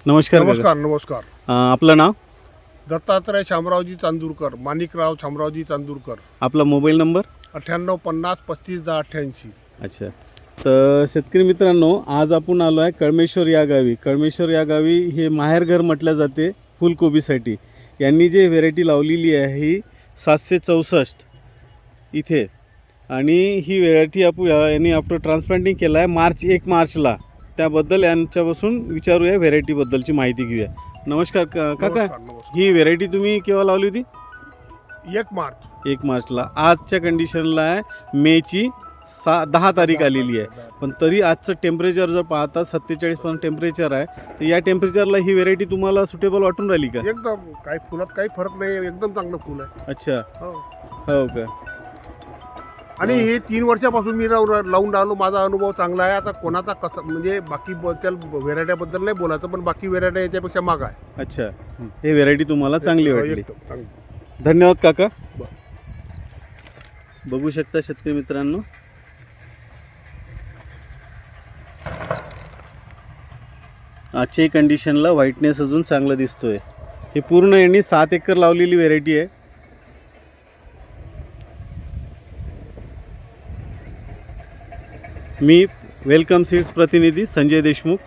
नमस्कार काका. नमस्कार नमस्कार. आपलं नाव, दत्तात्रय शामरावजी चांदूरकर, माणिकराव शामरावजी चांदूरकर. आपला मोबाईल नंबर. 9850 35 1088. अच्छा. तर शेतकरी मित्रांनो, आज आपण आलो आहे कळमेश्वर या गावी. कळमेश्वर या गावी हे माहेरघर म्हटलं जाते फुलकोबीसाठी. यांनी जे व्हेरायटी लावलेली आहे ही 764 इथे, आणि ही व्हेरायटी यांनी आफ्टर ट्रान्सप्लांटिंग केलं आहे 1 मार्चला. त्याबद्दल यांच्यापासून विचारूया, व्हेरायटीबद्दलची माहिती घेऊया. नमस्कार काका. नमस्कार, नमस्कार. ही व्हेरायटी तुम्ही केव्हा लावली होती? 1 मार्च. 1 मार्चला. आजच्या कंडिशनला आहे मेची 10 तारीख आलेली आहे. पण तरी आजचं टेम्परेचर जर पाहता 47% टेम्परेचर आहे. तर या टेम्परेचरला ही व्हेरायटी तुम्हाला सुटेबल वाटून राहिली का? एकदम काही फुलात काही फरक नाही, एकदम चांगलं फुल आहे. अच्छा. हो. हो का? आणि हे 3 वर्षापासून मी लावून राहिलो. माझा अनुभव चांगला आहे. आता कोणाचा कसा म्हणजे बाकी व्हेरायट्याबद्दल नाही बोलायचं, पण बाकी व्हेरायट्या याच्यापेक्षा माग आहे. अच्छा. ही व्हेरायटी तुम्हाला चांगली वाटली. एकदम चांगली. धन्यवाद काका. बघू शकता शेतकरी मित्रांनो, आजच्या कंडिशनला व्हाईटनेस अजून चांगला दिसतोय. हे पूर्ण यांनी 7 एकर लावलेली व्हेरायटी आहे. मी वेलकम सीड्स प्रतिनिधी संजय देशमुख.